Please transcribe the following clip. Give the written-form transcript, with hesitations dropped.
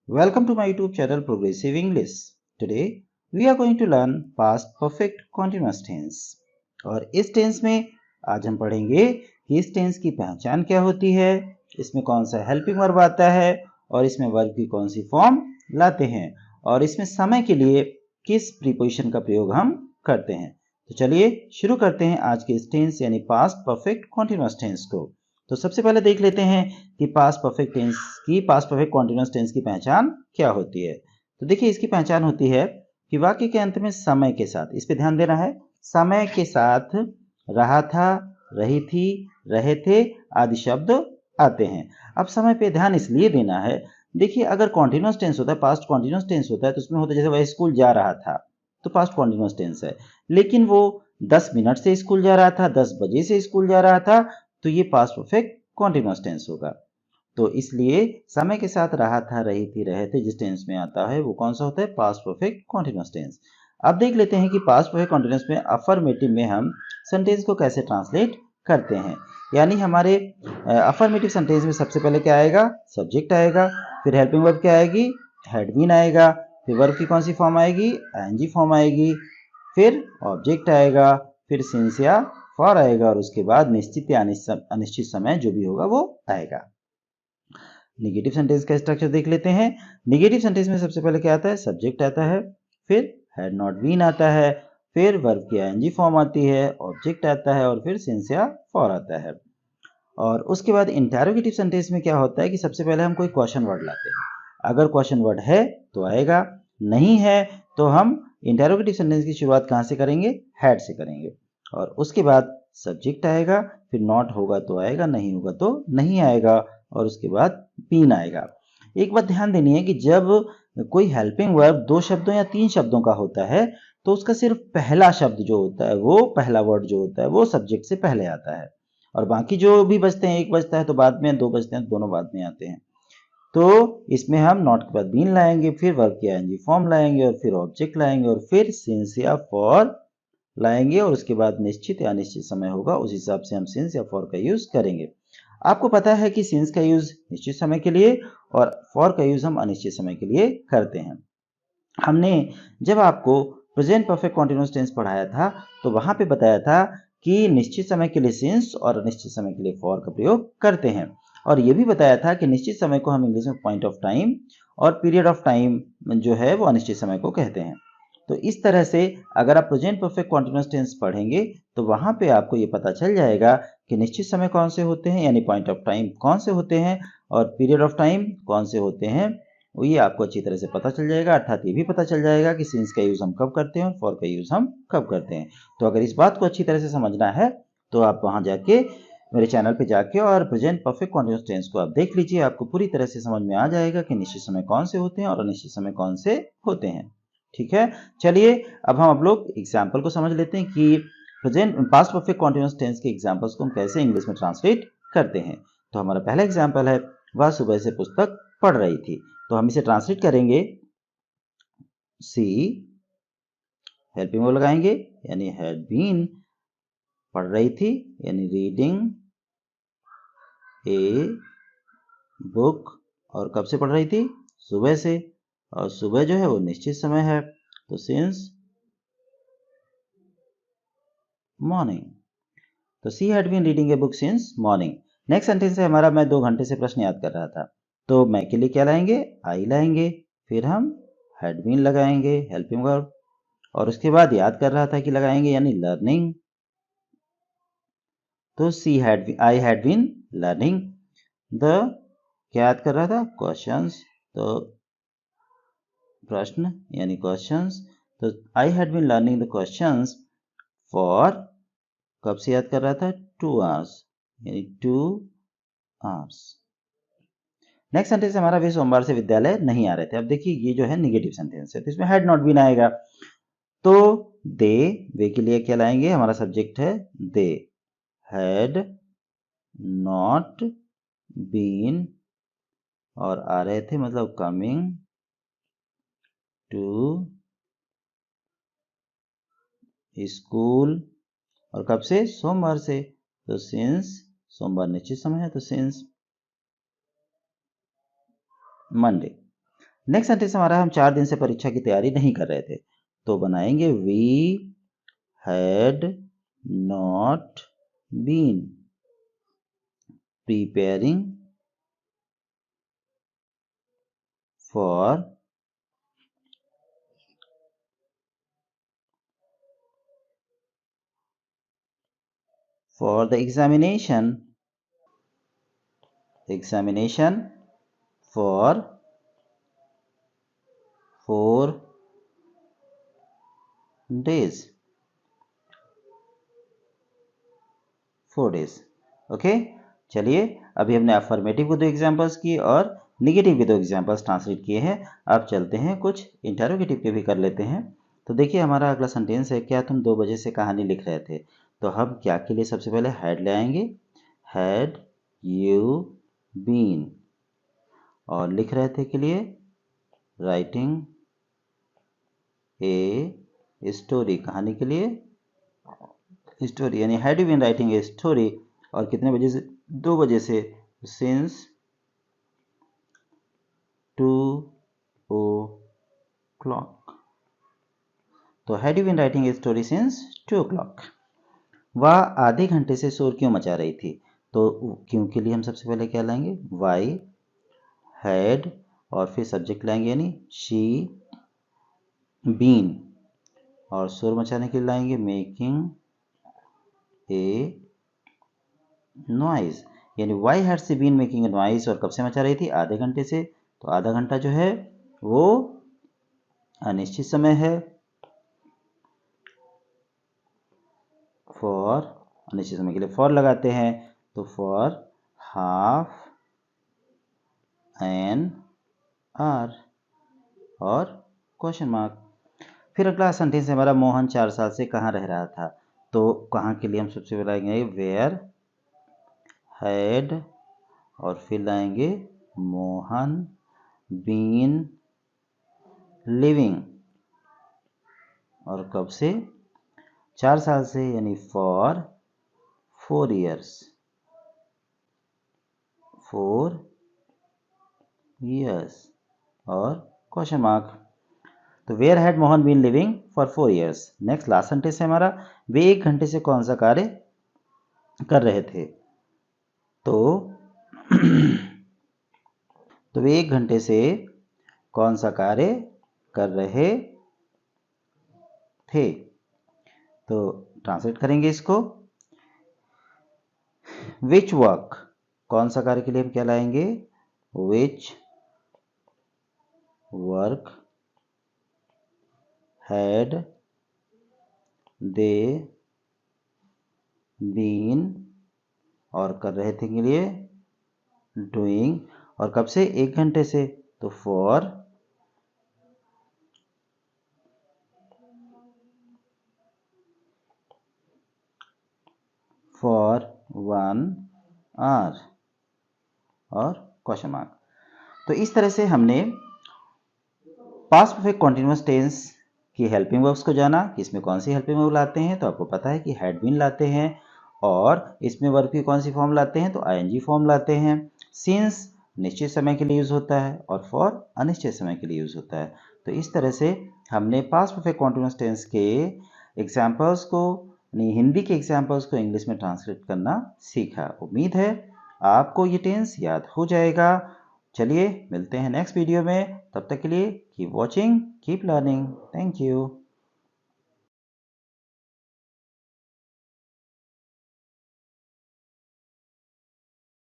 Welcome to my YouTube channel Progressive English. Today we are going to learn past perfect continuous tense. और इस tense में आज हम पढ़ेंगे कि इस टेंस की पहचान क्या होती है, इसमें कौन सा हेल्पिंग वर्ब आता है और इसमें वर्ब की कौन सी फॉर्म लाते हैं और इसमें समय के लिए किस प्रीपोजिशन का प्रयोग हम करते हैं। तो चलिए शुरू करते हैं आज के इस टेंस यानी पास्ट परफेक्ट कॉन्टिन्यूअस टेंस को। तो सबसे पहले देख लेते हैं कि पास्ट परफेक्ट कॉन्टिन्यूअस टेंस की पहचान क्या होती है। तो देखिए इसकी पहचान होती है कि वाक्य के अंत में समय के साथ, इस पे ध्यान देना है, समय के साथ रहा था, रही थी, रहे थे आदि शब्द आते हैं। अब समय पे ध्यान इसलिए देना है, देखिए अगर कॉन्टिन्यूअस टेंस होता है, पास्ट कॉन्टिन्यूअस टेंस होता है तो उसमें होता है जैसे वह स्कूल जा रहा था तो पास्ट कॉन्टिन्यूअस टेंस है, लेकिन वो 10 मिनट से स्कूल जा रहा था, 10 बजे से स्कूल जा रहा था, तो ये पास्ट परफेक्ट कॉन्टिन्यूअस टेंस होगा। तो इसलिए समय के साथ रहा था, रही थी, रहे थे जिस टेंस में आता है वो कौन सा होता है, पास्ट परफेक्ट कॉन्टिन्यूअस टेंस। अब देख लेते हैं कि पास्ट परफेक्ट कॉन्टिन्यूअस में अफर्मेटिव में हम सेंटेंस को कैसे ट्रांसलेट करते हैं। यानी हमारे अफर्मेटिव सेंटेंस में सबसे पहले क्या आएगा, सब्जेक्ट आएगा, फिर हेल्पिंग वर्ब क्या आएगी, हैड बीन आएगा, फिर वर्ब की कौन सी फॉर्म आएगी, आईएनजी फॉर्म आएगी, फिर ऑब्जेक्ट आएगा, फिर सिंस या फॉर आएगा और उसके बाद निश्चित या अनिश्चित समय जो भी होगा वो आएगा। निगेटिव सेंटेंस का स्ट्रक्चर देख लेते हैं। निगेटिव सेंटेंस में सबसे पहले क्या आता है, सब्जेक्ट आता है, फिर हैड नॉट बीन आता है, फिर वर्ब की आईएनजी फॉर्म आती है, ऑब्जेक्ट आता है और फिर सिंस या फॉर आता है। और उसके बाद इंटेरोगेटिव सेंटेंस में क्या होता है कि सबसे पहले हम कोई क्वेश्चन वर्ड लाते हैं, अगर क्वेश्चन वर्ड है तो आएगा, नहीं है तो हम इंटेरोगेटिव सेंटेंस की शुरुआत कहाँ से करेंगे, हैड से करेंगे और उसके बाद सब्जेक्ट आएगा, फिर नॉट होगा तो आएगा, नहीं होगा तो नहीं आएगा और उसके बाद बीन आएगा। एक बात ध्यान देनी है कि जब कोई हेल्पिंग वर्ब 2 शब्दों या 3 शब्दों का होता है तो उसका सिर्फ पहला शब्द जो होता है, वो पहला वर्ड जो होता है वो सब्जेक्ट से पहले आता है और बाकी जो भी बचते हैं, एक बचता है तो बाद में, दो बचते हैं तो दोनों बाद में आते हैं। तो इसमें हम नॉट के बाद बीन लाएंगे, फिर वर्ब की आईएनजी फॉर्म लाएंगे और फिर ऑब्जेक्ट लाएंगे और फिर सिंस या फॉर लाएंगे और उसके बाद निश्चित या अनिश्चित समय होगा, उस हिसाब से हम सिंस या फॉर का यूज करेंगे। आपको पता है कि सिंस का यूज निश्चित समय के लिए और फॉर का यूज हम अनिश्चित समय के लिए करते हैं। हमने जब आपको प्रेजेंट परफेक्ट कॉन्टिन्यूअस टेंस पढ़ाया था तो वहां पे बताया था कि निश्चित समय के लिए सिंस और अनिश्चित समय के लिए फॉर का प्रयोग करते हैं और ये भी बताया था कि निश्चित समय को हम इंग्लिश में पॉइंट ऑफ टाइम और पीरियड ऑफ टाइम जो है वो अनिश्चित समय को कहते हैं। तो इस तरह से अगर आप प्रेजेंट परफेक्ट कॉन्टिन्यूअस टेंस पढ़ेंगे तो वहां पे आपको ये पता चल जाएगा कि निश्चित समय कौन से होते हैं यानी पॉइंट ऑफ टाइम कौन से होते हैं और पीरियड ऑफ टाइम कौन से होते हैं, वो ये आपको अच्छी तरह से पता चल जाएगा। अर्थात ये भी पता चल जाएगा कि सिंस का यूज हम कब करते हैं और फॉर का यूज हम कब करते हैं। तो अगर इस बात को अच्छी तरह से समझना है तो आप वहां जाके मेरे चैनल पे जाके और प्रेजेंट परफेक्ट कॉन्टिन्यूअस टेंस को आप देख लीजिए, आपको पूरी तरह से समझ में आ जाएगा कि निश्चित समय कौन से होते हैं और अनिश्चित समय कौन से होते हैं। ठीक है, चलिए अब लोग एग्जाम्पल को समझ लेते हैं कि present past perfect continuous tense के एग्जाम्पल्स को हम कैसे इंग्लिश में ट्रांसलेट करते हैं। तो हमारा पहला एग्जाम्पल है, वह सुबह से पुस्तक पढ़ रही थी। तो हम इसे ट्रांसलेट करेंगे, सी हेल्पिंग वर्ब लगाएंगे यानी हैड बीन, पढ़ रही थी यानी रीडिंग ए बुक, और कब से पढ़ रही थी, सुबह से, और सुबह जो है वो निश्चित समय है तो सिंस मॉर्निंग। तो she had been reading a book since morning. Next sentence है हमारा, मैं 2 घंटे से प्रश्न याद कर रहा था। तो मैं के लिए क्या लाएंगे, आई लाएंगे, फिर हम हैड बीन लगाएंगे हेल्पिंग वर्ब और उसके बाद याद कर रहा था कि लगाएंगे यानी लर्निंग। तो I had been learning the, क्या याद कर रहा था, क्वेश्चंस, तो प्रश्न यानी क्वेश्चंस। तो I had been learning the questions for, कब से याद कर रहा था, 2 आवर्स यानी 2 आवर्स। नेक्स्ट सेंटेंस हमारा, वे सोमवार से विद्यालय नहीं आ रहे थे। अब देखिए ये जो है निगेटिव सेंटेंस है तो इसमें हैड नॉट बीन आएगा। तो दे, वे के लिए क्या लाएंगे, हमारा सब्जेक्ट है दे, हैड नॉट बीन और आ रहे थे मतलब कमिंग टू स्कूल, और कब से, सोमवार से, तो सिंस, सोमवार निश्चित समय है तो सिंस मंडे। नेक्स्ट सेंटेंस हमारा, हम 4 दिन से परीक्षा की तैयारी नहीं कर रहे थे, तो बनाएंगे we had not been preparing for the examination for 4 days. 4 days. Okay, चलिए अभी हमने अफर्मेटिव को 2 एग्जांपल्स किए और निगेटिव के 2 एग्जांपल्स ट्रांसलेट किए हैं। अब चलते हैं कुछ इंटरोगेटिव के भी कर लेते हैं। तो देखिए हमारा अगला सेंटेंस है, क्या तुम 2 बजे से कहानी लिख रहे थे? तो हम क्या के लिए सबसे पहले हैड ले आएंगे, हैड यू बीन, और लिख रहे थे के लिए राइटिंग ए स्टोरी, कहानी के लिए स्टोरी, यानी had you been writing a story, और कितने बजे से? 2 बजे से, सिंस 2 o'clock। तो had you been writing a story since 2 o'clock। वह आधे घंटे से शोर क्यों मचा रही थी? तो क्यों के लिए हम सबसे पहले क्या लाएंगे, वाई हैड, और फिर सब्जेक्ट लाएंगे यानी शी बीन, और शोर मचाने के लिए लाएंगे मेकिंग ए नॉइज, यानी why had she been making a noise, और कब से मचा रही थी? आधे घंटे से। तो आधा घंटा जो है वो अनिश्चित समय है, फॉर अनिश्चित समय के लिए फॉर लगाते हैं, तो फॉर हाफ एन आवर, और क्वेश्चन मार्क। फिर अगला सेंटेंस है हमारा, मोहन 4 साल से कहाँ रह रहा था? तो कहाँ के लिए हम सबसे पहले लाएंगे वेयर हैड, और फिर लाएंगे मोहन बीन लिविंग, और कब से? 4 साल से, यानी फॉर 4 years, 4 years, और क्वेश्चन मार्क। तो where had Mohan been living for 4 years। Next last sentence है हमारा, वे 1 घंटे से कौन सा कार्य कर रहे थे? तो तो वे 1 घंटे से कौन सा कार्य कर रहे थे? तो ट्रांसलेट करेंगे इसको, विच वर्क, कौन सा कार्य के लिए हम क्या लाएंगे, which work had they been, और कर रहे थे के लिए डूइंग, और कब से? 1 घंटे से, तो फॉर 1 hour, और क्वेश्चन मार्क। तो इस तरह से हमने पास्ट परफेक्ट कॉन्टिन्यूअस टेंस की हेल्पिंग वर्ब्स को जाना कि इसमें कौन सी हेल्पिंग वर्ब लाते हैं। तो आपको पता है कि हैड बीन लाते हैं, और इसमें वर्ब की कौन सी फॉर्म लाते हैं? तो आईएनजी फॉर्म लाते हैं। सिंस निश्चित समय के लिए यूज होता है, और फॉर अनिश्चित समय के लिए यूज होता है। तो इस तरह से हमने पास्ट परफेक्ट कॉन्टिन्यूअस टेंस के एग्जाम्पल्स को, यानी हिंदी के एग्जाम्पल्स को इंग्लिश में ट्रांसलेट करना सीखा। उम्मीद है आपको ये टेंस याद हो जाएगा। चलिए मिलते हैं नेक्स्ट वीडियो में, तब तक के लिए keep watching, keep learning. Thank you.